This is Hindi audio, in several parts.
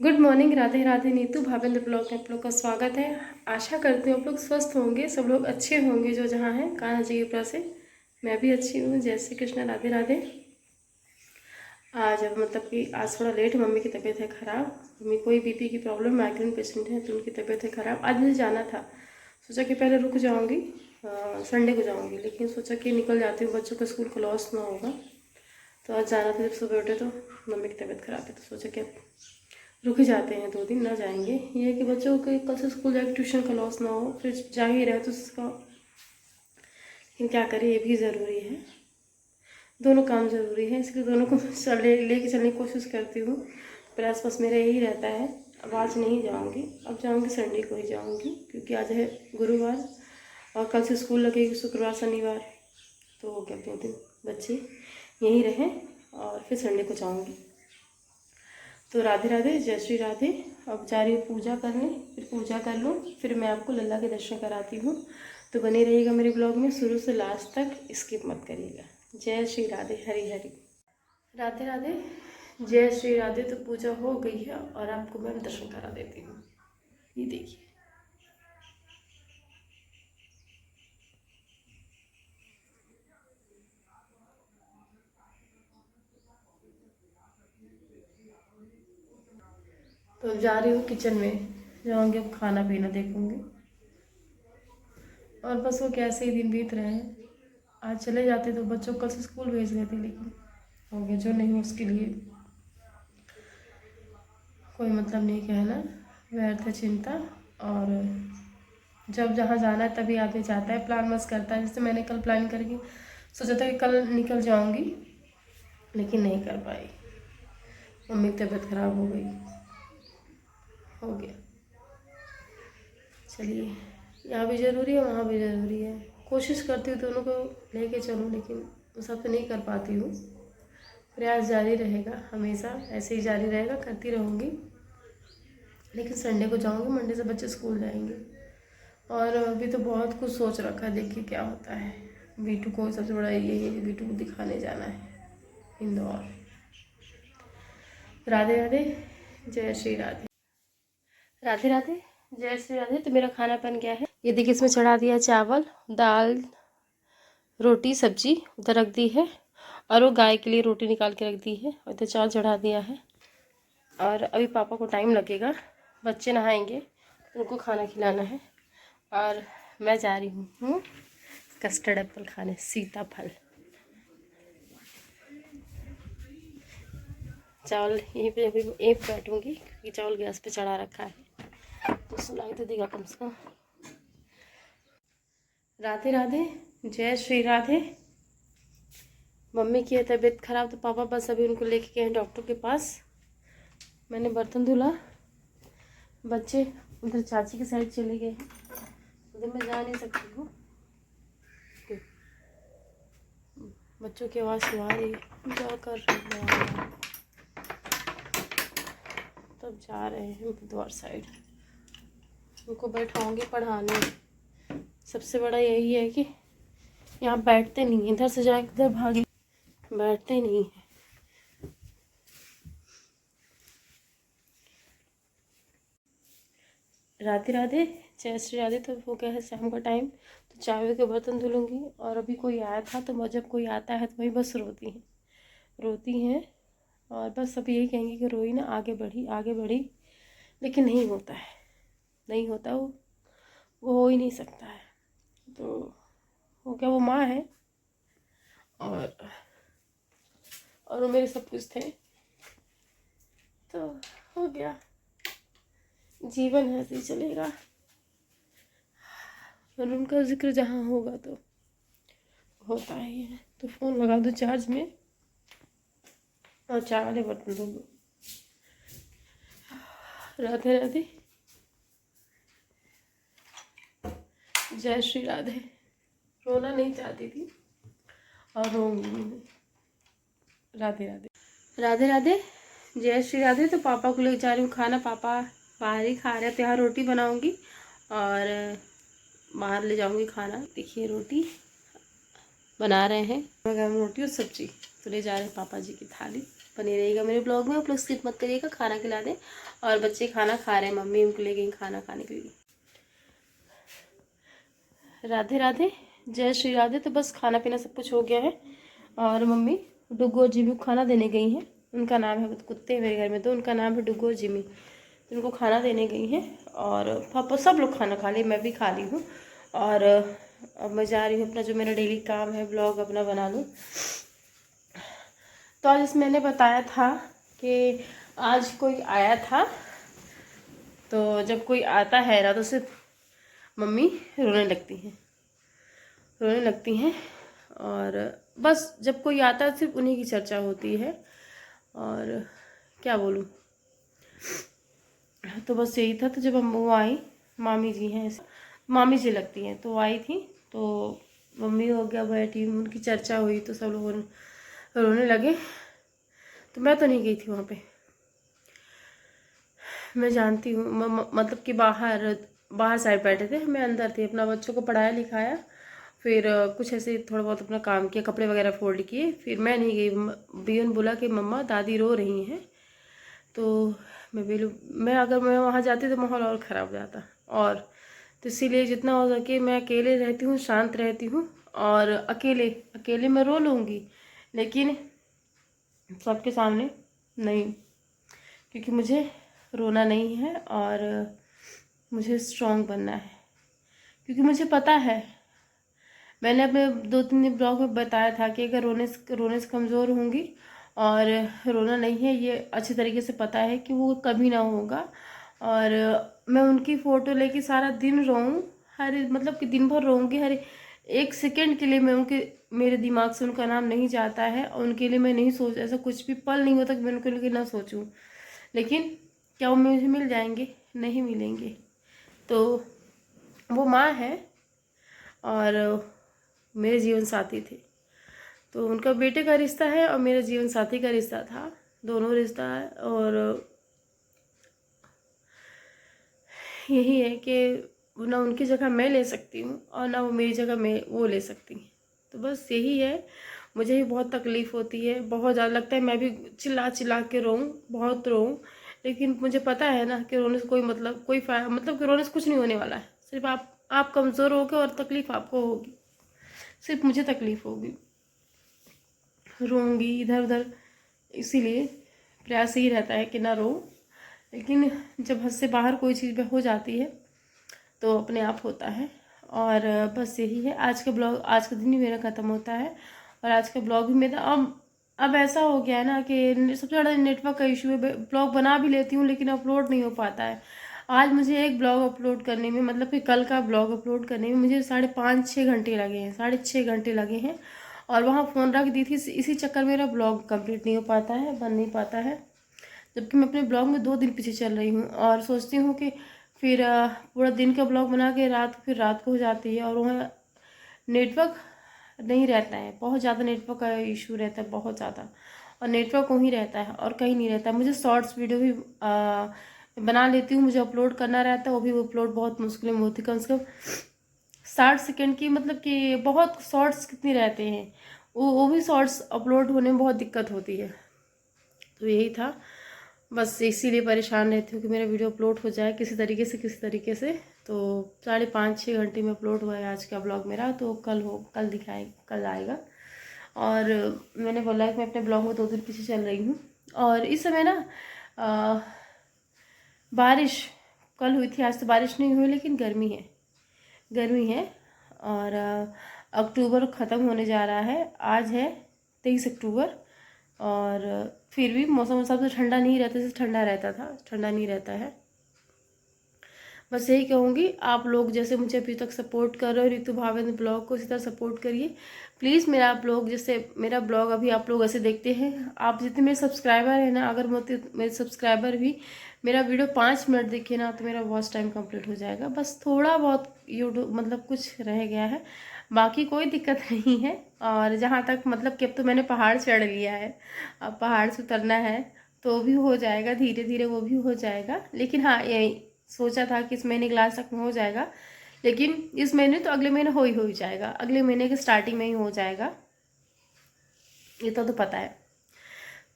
Good morning. Radhe Radhe. Neetu Bhavendra blog में आप लोग का स्वागत है। आशा करती हूँ आप लोग स्वस्थ होंगे, सब लोग अच्छे होंगे जो जहाँ हैं। कान्हा जी की कृपा से मैं भी अच्छी हूँ। जय श्री कृष्ण, राधे राधे। आज मतलब कि आज थोड़ा लेट, मम्मी की तबीयत है ख़राब। मम्मी कोई बीपी की प्रॉब्लम, माइग्रेन पेशेंट है तो उनकी तबीयत है ख़राब। आज मुझे जाना था, सोचा कि पहले रुक जाऊँगी, संडे को जाऊँगी, लेकिन सोचा कि निकल जाती हूँ, बच्चों का स्कूल क्लोज ना होगा। तो आज जाना था, जब सुबह उठे तो मम्मी की तबीयत ख़राब है, तो सोचा कि अब रुक ही जाते हैं, 2 दिन ना जाएंगे। ये है कि बच्चों के कल से स्कूल जाके ट्यूशन का लॉस ना हो, फिर जा ही रहे तो उसका, लेकिन क्या करें, ये भी ज़रूरी है। दोनों काम ज़रूरी है, इसलिए दोनों को लेके चलने की कोशिश करती हूँ। पर आस पास मेरा यही रहता है। अब आज नहीं जाऊँगी, अब जाऊँगी संडे को ही जाऊँगी, क्योंकि आज है गुरुवार और कल से स्कूल लगेगी शुक्रवार शनिवार। तो हो गया 2 दिन बच्चे यहीं रहें और फिर संडे को जाऊँगी। तो राधे राधे, जय श्री राधे। अब जा रही हूँ पूजा करने, फिर पूजा कर लूँ, फिर मैं आपको लल्ला के दर्शन कराती हूँ। तो बने रहिएगा मेरे ब्लॉग में शुरू से लास्ट तक, स्किप मत करिएगा। जय श्री राधे, हरी हरी। राधे राधे, जय श्री राधे। तो पूजा हो गई है और आपको मैं दर्शन करा देती हूँ। ये देखिए, तो अब जा रही हूँ किचन में, जाऊँगी अब खाना पीना देखूँगी। और बस वो कैसे ही दिन बीत रहे हैं। आज चले जाते तो बच्चों को कल से स्कूल भेज रहे थे, लेकिन हो गया जो नहीं उसके लिए कोई मतलब नहीं कहना, व्यर्थ चिंता। और जब जहाँ जाना है तभी आदमी जाता है, प्लान मस्त करता है। जैसे मैंने कल प्लान करके सोचा था कि कल निकल जाऊँगी, लेकिन नहीं कर पाई, मम्मी की तबीयत खराब हो गई, हो गया। चलिए, यहाँ भी ज़रूरी है, वहाँ भी ज़रूरी है। कोशिश करती हूँ दोनों को लेके चलूँ, लेकिन सब तो नहीं कर पाती हूँ। प्रयास जारी रहेगा, हमेशा ऐसे ही जारी रहेगा, करती रहूँगी। लेकिन संडे को जाऊँगी, मंडे से बच्चे स्कूल जाएंगे। और अभी तो बहुत कुछ सोच रखा है, देखिए क्या होता है। बीटू को सबसे बड़ा यही है, बीटू को दिखाने जाना है इंदौर। राधे राधे, जय श्री राधे। राधे राधे, जय श्री राधे। तो मेरा खाना बन गया है, ये देखिए, इसमें चढ़ा दिया चावल, दाल, रोटी, सब्जी उधर रख दी है, और वो गाय के लिए रोटी निकाल के रख दी है, और इधर चावल चढ़ा दिया है। और अभी पापा को टाइम लगेगा, बच्चे नहाएंगे, उनको खाना खिलाना है। और मैं जा रही हूँ कस्टर्ड एप्पल खाने, सीताफल। चावल यहीं पे अभी एक बैठूँगी, क्योंकि चावल गैस पे चढ़ा रखा है, तो सुनाई तो देगा कम से कम। राधे राधे, जय श्री राधे। मम्मी की है तबीयत खराब, तो पापा बस अभी उनको लेके गए हैं डॉक्टर के पास। मैंने बर्तन धुला, बच्चे उधर चाची के साइड चले गए हैं, उधर मैं जा नहीं सकती हूँ, बच्चों की आवाज़ सुना रही है, क्या कर रहे हैं। तब जा रहे हैं बुधवार साइड, उनको बैठाऊँगी पढ़ाने। सबसे बड़ा यही है कि यहाँ बैठते नहीं, इधर से जाए इधर भागे, बैठते नहीं है। राधे राधे, जय श्री राधे। तो हो गया है शाम का टाइम, तो चाय के बर्तन धुलूँगी। और अभी कोई आया था, तो जब कोई आता है तो वही बस रोती हैं, और बस सब यही कहेंगे कि रोई ना, आगे बढ़ी आगे बढ़ी, लेकिन नहीं होता है, नहीं होता, वो हो ही नहीं सकता है। तो हो गया, वो माँ है और वो मेरे सब कुछ थे, तो हो गया, जीवन है, ऐसे ही चलेगा। और उनका जिक्र जहाँ होगा तो होता ही है। तो फ़ोन लगा दो चार्ज में और चाय वाले बर्तन धो दो। राधे राधे, जय श्री राधे। रोना नहीं चाहती थी और रोऊंगी नहीं। राधे राधे, राधे राधे, जय श्री राधे। तो पापा को ले जा रही हूँ खाना, पापा बाहर ही खा रहे थे, यहाँ रोटी बनाऊंगी और बाहर ले जाऊंगी खाना। देखिए रोटी बना रहे हैं, गरम रोटी और सब्जी, तो ले जा रहे हैं पापा जी की थाली। बने रहिएगा मेरे ब्लॉग में। आप लोग स्किप मत करिएगा, खाना खिला दें। और बच्चे खाना खा रहे हैं, मम्मी उनको ले गई खाना खाने के लिए। राधे राधे, जय श्री राधे। तो बस खाना पीना सब कुछ हो गया है और मम्मी डुग्गू और जिमी को खाना देने गई हैं। उनका नाम है, कुत्ते मेरे घर में तो उनका नाम है डुग्गू और जिमी। तो उनको खाना देने गई हैं और पापा सब लोग खाना खा लिए, मैं भी खा ली हूँ। और अब मैं जा रही हूँ अपना जो मेरा डेली काम है ब्लॉग अपना बना लूँ। तो आज इस मैंने बताया था कि आज कोई आया था, तो जब कोई आता है ना तो सिर्फ मम्मी रोने लगती हैं और बस जब कोई आता है सिर्फ उन्हीं की चर्चा होती है। और क्या बोलूँ, तो बस यही था। तो जब हम वो आई, मामी जी हैं, मामी जी लगती हैं, तो आई थी तो मम्मी हो गया बैठी, उनकी चर्चा हुई तो सब लोग रोने लगे। तो मैं तो नहीं गई थी वहाँ पे, मैं जानती हूँ। मतलब कि बाहर साइड बैठे थे, मैं अंदर थी, अपना बच्चों को पढ़ाया लिखाया, फिर कुछ ऐसे थोड़ा बहुत अपना काम किया, कपड़े वगैरह फोल्ड किए। फिर मैं नहीं गई। बियन बोला कि मम्मा दादी रो रही हैं। तो मैं अगर मैं वहाँ जाती तो माहौल और ख़राब हो जाता। और तो इसीलिए जितना हो सके मैं अकेले रहती हूँ, शांत रहती हूँ। और अकेले मैं रो लूँगी, लेकिन सबके सामने नहीं, क्योंकि मुझे रोना नहीं है और मुझे स्ट्रॉन्ग बनना है। क्योंकि मुझे पता है, मैंने अपने 2-3 दिन ब्लॉग में बताया था कि अगर रोने से कमज़ोर होंगी और रोना नहीं है, ये अच्छी तरीके से पता है कि वो कभी ना होगा। और मैं उनकी फ़ोटो लेके सारा दिन रोऊँ, हर मतलब कि दिन भर रोऊँगी, हर एक सेकंड के लिए मैं मेरे दिमाग से उनका नाम नहीं जाता है और उनके लिए मैं नहीं सोच, ऐसा कुछ भी पल नहीं होता कि मैं उनके लिए ना सोचूं। लेकिन क्या वो मुझे मिल जाएंगे? नहीं मिलेंगे। तो वो माँ है और मेरे जीवन साथी थे। तो उनका बेटे का रिश्ता है और मेरे जीवन साथी का रिश्ता था, दोनों रिश्ता है। और यही है कि ना उनकी जगह मैं ले सकती हूँ और ना वो मेरी जगह वो ले सकती हैं। तो बस यही है। मुझे भी बहुत तकलीफ़ होती है, बहुत ज़्यादा लगता है मैं भी चिल्ला चिल्ला के रोऊँ, बहुत रोऊँ। लेकिन मुझे पता है ना कि रोने से कोई मतलब मतलब कि रोने से कुछ नहीं होने वाला है। सिर्फ आप कमज़ोर होगे और तकलीफ़ आपको होगी, सिर्फ मुझे तकलीफ़ होगी, रोऊंगी इधर उधर। इसीलिए प्रयास यही रहता है कि ना रो। लेकिन जब हद से बाहर कोई चीज़ हो जाती है तो अपने आप होता है। और बस यही है। आज का ब्लॉग, आज का दिन ही मेरा ख़त्म होता है और आज का ब्लॉग भी मेरा अब ऐसा हो गया है ना कि सबसे ज़्यादा नेटवर्क का इशू है। ब्लॉग बना भी लेती हूँ लेकिन अपलोड नहीं हो पाता है। आज मुझे एक ब्लॉग अपलोड करने में, मतलब कि कल का ब्लॉग अपलोड करने में मुझे 5.5-6 घंटे लगे हैं, 6.5 घंटे लगे हैं। और वहाँ फ़ोन रख दी थी, इसी चक्कर मेरा ब्लॉग कंप्लीट नहीं हो पाता है, बन नहीं पाता है। जबकि मैं अपने ब्लॉग में 2 दिन पीछे चल रही हूँ और सोचती हूँ कि फिर पूरा दिन का ब्लॉग बना के फिर रात को हो जाती है और वहाँ नेटवर्क नहीं रहता है, बहुत ज़्यादा नेटवर्क का इशू रहता है, बहुत ज़्यादा। और नेटवर्क वहीं रहता है और कहीं नहीं रहता है। मुझे शॉर्ट्स वीडियो भी बना लेती हूँ, मुझे अपलोड करना रहता है, वो भी अपलोड बहुत मुश्किल में होती है। कम से कम 60 सेकेंड की, मतलब कि बहुत शॉर्ट्स कितने रहते हैं, वो भी शॉर्ट्स अपलोड होने में बहुत दिक्कत होती है। तो यही था, बस इसीलिए परेशान रहती हूँ कि मेरा वीडियो अपलोड हो जाए किसी तरीके से। तो 5.5-6 घंटे में अपलोड हुआ है आज का ब्लॉग मेरा। तो कल आएगा। और मैंने बोला कि मैं अपने ब्लॉग में 2 दिन पीछे चल रही हूँ। और इस समय ना बारिश कल हुई थी, आज तो बारिश नहीं हुई, लेकिन गर्मी है। और अक्टूबर ख़त्म होने जा रहा है, आज है 23 अक्टूबर। और फिर भी मौसम हिसाब से ठंडा नहीं रहता, जैसे ठंडा नहीं रहता है। बस यही कहूँगी, आप लोग जैसे मुझे अभी तक सपोर्ट कर रहे हो ऋतु भावेन ब्लॉग को, इसी तरह सपोर्ट करिए प्लीज़। मेरा ब्लॉग अभी आप लोग ऐसे देखते हैं, आप जितने मेरे सब्सक्राइबर हैं ना, अगर मेरे सब्सक्राइबर भी मेरा वीडियो 5 मिनट देखे ना तो मेरा वॉच टाइम कंप्लीट हो जाएगा। बस थोड़ा बहुत यूट्यूब मतलब कुछ रह गया है, बाकी कोई दिक्कत नहीं है। और जहाँ तक मतलब कि अब तो मैंने पहाड़ चढ़ लिया है, अब पहाड़ से उतरना है तो भी हो जाएगा, धीरे धीरे वो भी हो जाएगा। लेकिन हाँ, यही सोचा था कि इस महीने के लास्ट तक में हो जाएगा, लेकिन इस महीने तो अगले महीने हो ही जाएगा, अगले महीने के स्टार्टिंग में ही हो जाएगा, ये तो पता है।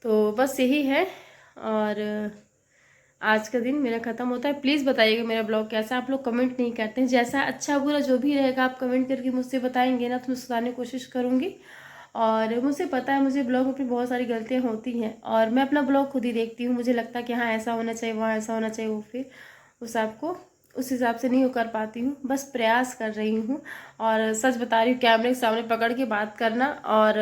तो बस यही है। और आज का दिन मेरा ख़त्म होता है। प्लीज़ बताइएगा मेरा ब्लॉग कैसा, आप लोग कमेंट नहीं करते हैं। जैसा अच्छा बुरा जो भी रहेगा आप कमेंट करके मुझसे बताएंगे ना, तो मैं सुधारने की कोशिश करूँगी। और मुझे पता है मुझे ब्लॉग में अपनी बहुत सारी गलतियाँ होती हैं, और मैं अपना ब्लॉग खुद ही देखती हूँ। मुझे लगता है कि हाँ ऐसा होना चाहिए, वहाँ ऐसा होना चाहिए, वो फिर उस हिसाब से नहीं कर पाती हूँ। बस प्रयास कर रही हूँ। और सच बता रही हूँ, कैमरे के सामने पकड़ के बात करना और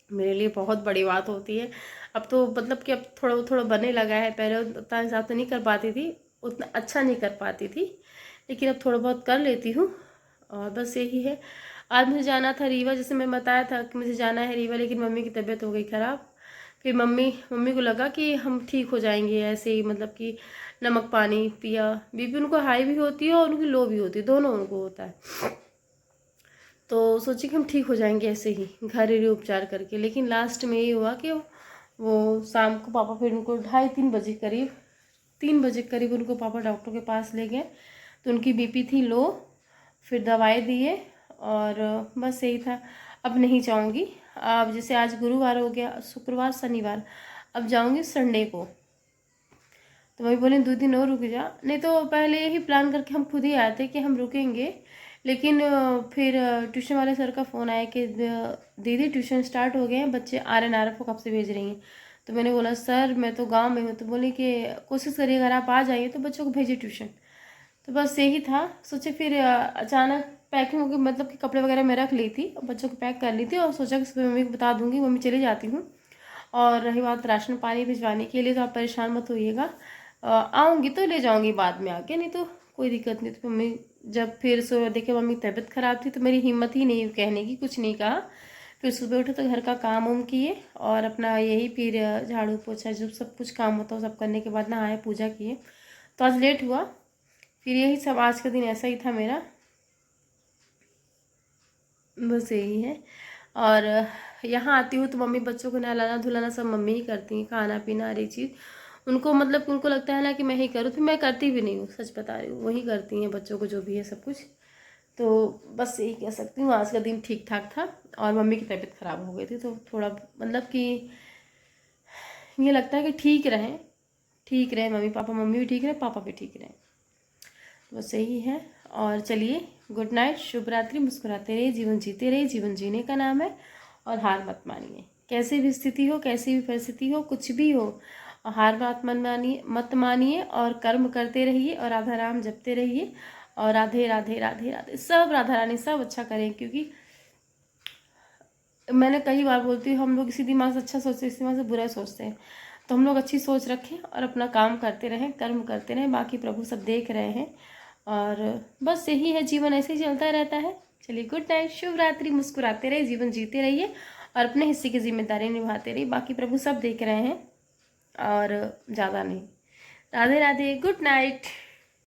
मेरे लिए बहुत बड़ी बात होती है। अब तो मतलब कि अब थोड़ा थोड़ा बनने लगा है, पहले उतना हिसाब से नहीं कर पाती थी, उतना अच्छा नहीं कर पाती थी, लेकिन अब थोड़ा बहुत कर लेती हूँ। और बस यही है। आज मुझे जाना था रीवा, जैसे मैं बताया था कि मुझे जाना है रीवा, लेकिन मम्मी की तबीयत हो गई ख़राब। फिर मम्मी को लगा कि हम ठीक हो जाएंगे ऐसे ही, मतलब कि नमक पानी पिया। बीपी उनको हाई भी होती है और उनकी लो भी होती है, दोनों उनको होता है। तो सोचे कि हम ठीक हो जाएंगे ऐसे ही घरेलू उपचार करके, लेकिन लास्ट में ये हुआ कि वो शाम को पापा फिर उनको 2:30-3 बजे करीब 3 बजे करीब उनको पापा डॉक्टर के पास ले गए। तो उनकी बीपी थी लो, फिर दवाई दिए और बस यही था। अब नहीं जाऊंगी। अब जैसे आज गुरुवार हो गया, शुक्रवार शनिवार, अब जाऊंगी संडे को। तो वही बोले 2 दिन और रुक जा। नहीं तो पहले यही प्लान करके हम खुद ही आए थे कि हम रुकेंगे, लेकिन फिर ट्यूशन वाले सर का फ़ोन आया कि दीदी ट्यूशन स्टार्ट हो गए हैं, बच्चे RNRF को कब से भेज रही हैं। तो मैंने बोला सर मैं तो गांव में हूँ। तो बोले कि कोशिश करिए अगर आप आ जाइए तो बच्चों को भेजिए ट्यूशन। तो बस यही था। सोचे फिर अचानक पैकिंग होगी, मतलब कि कपड़े वगैरह मैं रख ली थी और बच्चों को पैक कर ली थी, और सोचा कि सुबह मम्मी को बता दूंगी, मम्मी चली जाती हूँ। और रही बात राशन पानी भिजवाने के लिए, तो आप परेशान मत होइएगा, आऊँगी तो ले जाऊँगी बाद में आके, नहीं तो कोई दिक्कत नहीं। तो मम्मी जब फिर सुबह देखे मम्मी की तबीयत ख़राब थी, तो मेरी हिम्मत ही नहीं कहने की, कुछ नहीं कहा। फिर सुबह उठे तो घर का काम उम किए और अपना यही फिर झाड़ू पोछा जो सब कुछ काम होता है सब करने के बाद नहाए पूजा किए। तो आज लेट हुआ। फिर यही सब, आज का दिन ऐसा ही था मेरा, बस यही है। और यहाँ आती हूँ तो मम्मी बच्चों को नहलाना धुलाना सब मम्मी ही करती हैं, खाना पीना हर एक चीज़ उनको, मतलब उनको लगता है ना कि मैं ही करूँ, तो मैं करती भी नहीं हूँ, सच बता रही हूँ, वही करती हैं बच्चों को जो भी है सब कुछ। तो बस यही कह सकती हूँ, आज का दिन ठीक ठाक था। और मम्मी की तबीयत ख़राब हो गई थी, तो थोड़ा मतलब कि ये लगता है कि ठीक रहें मम्मी पापा, मम्मी भी ठीक रहे, पापा भी ठीक रहें, बस यही है। और चलिए गुड नाइट, शुभ रात्रि। मुस्कुराते रहिए, जीवन जीते रहिए, जीवन जीने का नाम है। और हार मत मानिए, कैसी भी स्थिति हो, कैसी भी परिस्थिति हो, कुछ भी हो, हार मत मानिए और कर्म करते रहिए और राधा राम जपते रहिए। और राधे राधे राधे राधे, सब राधा रानी सब अच्छा करें, क्योंकि मैंने कई बार बोलती हूँ हम लोग इसी दिमाग से अच्छा सोचते हैं, इसी दिमाग से बुरा सोचते हैं। तो हम लोग अच्छी सोच रखें और अपना काम करते रहें, कर्म करते रहें, बाकी प्रभु सब देख रहे हैं। और बस यही है, जीवन ऐसे ही चलता रहता है। चलिए गुड नाइट, शुभ रात्रि। मुस्कुराते रहिए, जीवन जीते रहिए और अपने हिस्से की जिम्मेदारी निभाते रहिए, बाकी प्रभु सब देख रहे हैं और ज़्यादा नहीं। Radhe Radhe, good night.